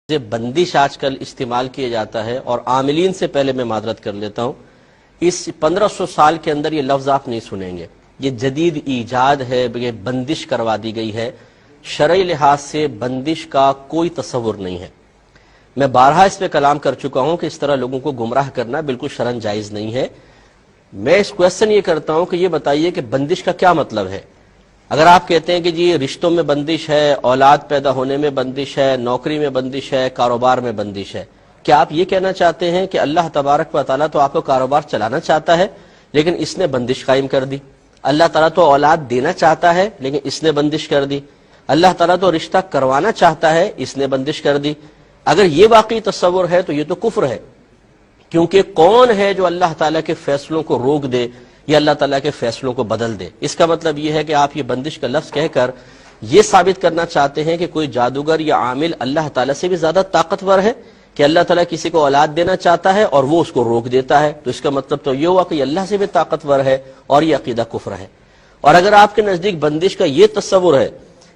بندش آج کل استعمال کیا جاتا ہے، اور عاملین سے پہلے میں معذرت کر لیتا ہوں، اس 1500 سال کے اندر یہ لفظ آپ نہیں سنیں گے. یہ جدید ایجاد ہے، یہ بندش کروا دی گئی ہے. شرعی لحاظ سے بندش کا کوئی تصور نہیں ہے. میں بارہا اس پہ کلام کر چکا ہوں کہ اس طرح لوگوں کو گمراہ کرنا بالکل شرعاً جائز نہیں ہے. میں اس کویسچن یہ کرتا ہوں کہ یہ بتائیے کہ بندش کا کیا مطلب ہے. اگر آپ کہتے ہیں کہ جی رشتوں میں بندش ہے، اولاد پیدا ہونے میں بندش ہے، نوکری میں بندش ہے، کاروبار میں بندش ہے، کیا آپ یہ کہنا چاہتے ہیں کہ اللہ تبارک و تعالیٰ تو آپ کو کاروبار چلانا چاہتا ہے لیکن اس نے بندش قائم کر دی؟ اللہ تعالیٰ تو اولاد دینا چاہتا ہے لیکن اس نے بندش کر دی. اللہ تعالیٰ تو رشتہ کروانا چاہتا ہے، اس نے بندش کر دی. اگر یہ واقعی تصور ہے تو یہ تو کفر ہے، کیونکہ کون ہے جو اللہ تعالیٰ کے فیصلوں کو روک دے یا اللہ تعالیٰ کے فیصلوں کو بدل دے؟ اس کا مطلب یہ ہے کہ آپ یہ بندش کا لفظ کہہ کر یہ ثابت کرنا چاہتے ہیں کہ کوئی جادوگر یا عامل اللہ تعالیٰ سے بھی زیادہ طاقتور ہے، کہ اللہ تعالیٰ کسی کو اولاد دینا چاہتا ہے اور وہ اس کو روک دیتا ہے. تو اس کا مطلب تو یہ ہوا کہ یہ اللہ سے بھی طاقتور ہے، اور یہ عقیدہ کفر ہے. اور اگر آپ کے نزدیک بندش کا یہ تصور ہے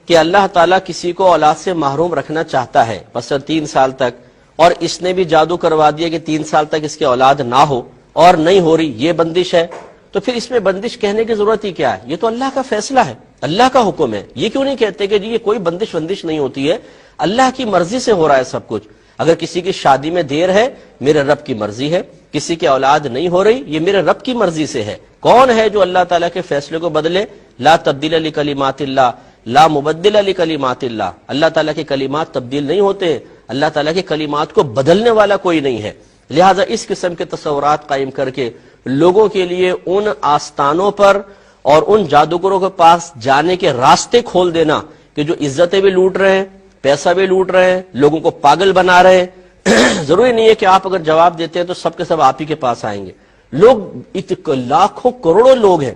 کہ اللہ تعالیٰ کسی کو اولاد سے محروم رکھنا چاہتا ہے مثلا 3 سال تک، اور اس نے بھی جادو کروا دیا کہ 3 سال تک اس کی اولاد نہ ہو اور نہیں ہو رہی، یہ بندش ہے، تو پھر اس میں بندش کہنے کی ضرورت ہی کیا ہے؟ یہ تو اللہ کا فیصلہ ہے، اللہ کا حکم ہے. یہ کیوں نہیں کہتے کہ جی یہ کوئی بندش نہیں ہوتی ہے، اللہ کی مرضی سے ہو رہا ہے سب کچھ. اگر کسی کی شادی میں دیر ہے، میرے رب کی مرضی ہے. کسی کی اولاد نہیں ہو رہی، یہ میرے رب کی مرضی سے ہے. کون ہے جو اللہ تعالیٰ کے فیصلے کو بدلے؟ لا تبدیل لکلمات اللہ، لا مبدل لکلمات اللہ. اللہ تعالیٰ کے کلمات تبدیل نہیں ہوتے، اللہ تعالیٰ کے کلمات کو بدلنے والا کوئی نہیں ہے. لہٰذا اس قسم کے تصورات قائم کر کے لوگوں کے لیے ان آستانوں پر اور ان جادوگروں کے پاس جانے کے راستے کھول دینا کہ جو عزتیں بھی لوٹ رہے ہیں، پیسہ بھی لوٹ رہے ہیں، لوگوں کو پاگل بنا رہے ہیں. ضروری نہیں ہے کہ آپ اگر جواب دیتے ہیں تو سب کے سب آپ ہی کے پاس آئیں گے. لوگ لاکھوں کروڑوں لوگ ہیں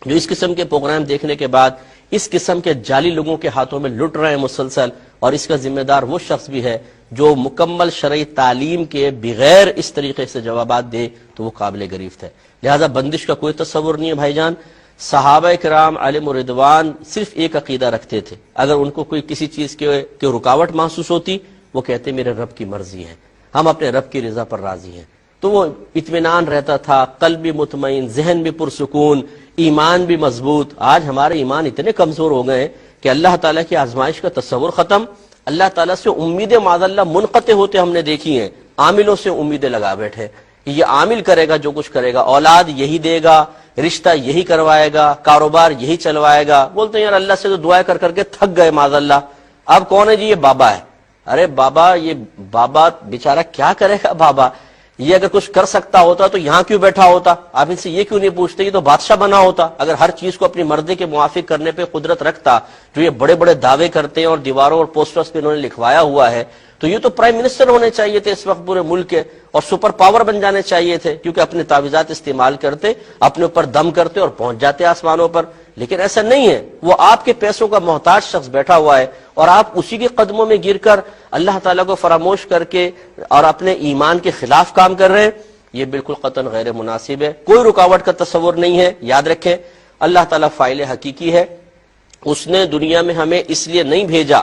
جو اس قسم کے پروگرام دیکھنے کے بعد اس قسم کے جعلی لوگوں کے ہاتھوں میں لٹ رہے ہیں مسلسل. اور اس کا ذمہ دار وہ شخص بھی ہے جو مکمل شرعی تعلیم کے بغیر اس طریقے سے جوابات دے تو وہ قابل گریفت ہے. لہذا بندش کا کوئی تصور نہیں ہے بھائی جان. صحابہ کرام علیہم رضوان صرف ایک عقیدہ رکھتے تھے، اگر ان کو کوئی کسی چیز کے رکاوٹ محسوس ہوتی وہ کہتے میرے رب کی مرضی ہے، ہم اپنے رب کی رضا پر راضی ہیں. تو وہ اطمینان رہتا تھا، قلب بھی مطمئن، ذہن بھی پرسکون، ایمان بھی مضبوط. آج ہمارے ایمان اتنے کمزور ہو گئے کہ اللہ تعالیٰ کی آزمائش کا تصور ختم. اللہ تعالیٰ سے امیدیں معاذ اللہ منقطع ہوتے ہم نے دیکھی ہیں. عاملوں سے امیدیں لگا بیٹھے کہ یہ عامل کرے گا جو کچھ کرے گا، اولاد یہی دے گا، رشتہ یہی کروائے گا، کاروبار یہی چلوائے گا. بولتے ہیں یار اللہ سے تو دعائیں کر کر کے تھک گئے معاذ اللہ، اب کون ہے جی؟ یہ بابا ہے. ارے بابا، یہ بابا بیچارہ کیا کرے گا؟ بابا یہ اگر کچھ کر سکتا ہوتا تو یہاں کیوں بیٹھا ہوتا؟ آپ ان سے یہ کیوں نہیں پوچھتے؟ یہ تو بادشاہ بنا ہوتا. اگر ہر چیز کو اپنی مرضی کے موافق کرنے پہ قدرت رکھتا، جو یہ بڑے بڑے دعوے کرتے ہیں اور دیواروں اور پوسٹرز پہ انہوں نے لکھوایا ہوا ہے، تو یہ تو پرائم منسٹر ہونے چاہیے تھے اس وقت پورے ملک کے، اور سپر پاور بن جانے چاہیے تھے، کیونکہ اپنے تعویذات استعمال کرتے، اپنے اوپر دم کرتے اور پہنچ جاتے آسمانوں پر. لیکن ایسا نہیں ہے. وہ آپ کے پیسوں کا محتاج شخص بیٹھا ہوا ہے اور آپ اسی کے قدموں میں گر کر اللہ تعالیٰ کو فراموش کر کے اور اپنے ایمان کے خلاف کام کر رہے ہیں. یہ بالکل قطعاً غیر مناسب ہے. کوئی رکاوٹ کا تصور نہیں ہے. یاد رکھیں اللہ تعالیٰ فاعل حقیقی ہے. اس نے دنیا میں ہمیں اس لیے نہیں بھیجا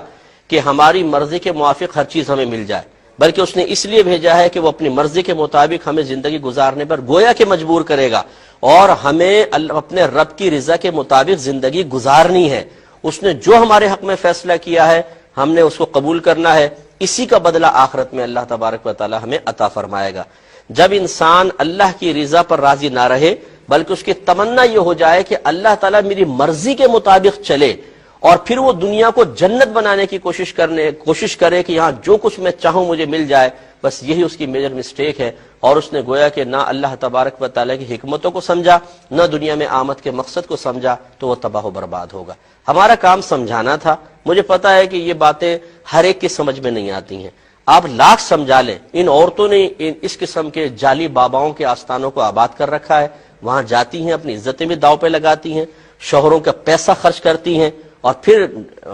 کہ ہماری مرضی کے موافق ہر چیز ہمیں مل جائے، بلکہ اس نے اس لیے بھیجا ہے کہ وہ اپنی مرضی کے مطابق ہمیں زندگی گزارنے پر گویا کہ مجبور کرے گا، اور ہمیں اپنے رب کی رضا کے مطابق زندگی گزارنی ہے. اس نے جو ہمارے حق میں فیصلہ کیا ہے ہم نے اس کو قبول کرنا ہے. اسی کا بدلہ آخرت میں اللہ تبارک و تعالی ہمیں عطا فرمائے گا. جب انسان اللہ کی رضا پر راضی نہ رہے بلکہ اس کی تمنا یہ ہو جائے کہ اللہ تعالیٰ میری مرضی کے مطابق چلے، اور پھر وہ دنیا کو جنت بنانے کی کوشش کرے کہ یہاں جو کچھ میں چاہوں مجھے مل جائے، بس یہی اس کی میجر مسٹیک ہے. اور اس نے گویا کہ نہ اللہ تبارک و تعالیٰ کی حکمتوں کو سمجھا، نہ دنیا میں آمد کے مقصد کو سمجھا، تو وہ تباہ و برباد ہوگا. ہمارا کام سمجھانا تھا. مجھے پتا ہے کہ یہ باتیں ہر ایک کی سمجھ میں نہیں آتی ہیں. آپ لاکھ سمجھا لیں، ان عورتوں نے اس قسم کے جعلی باباؤں کے آستانوں کو آباد کر رکھا ہے. وہاں جاتی ہیں، اپنی عزتیں بھی داؤ پہ لگاتی ہیں، شوہروں کا پیسہ خرچ کرتی ہیں، اور پھر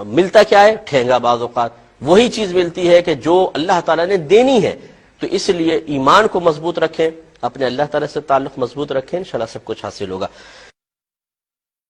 ملتا کیا ہے؟ ٹھینگا. بعض اوقات وہی چیز ملتی ہے کہ جو اللہ تعالیٰ نے دینی ہے. تو اس لیے ایمان کو مضبوط رکھیں، اپنے اللہ تعالیٰ سے تعلق مضبوط رکھیں، انشاءاللہ سب کچھ حاصل ہوگا.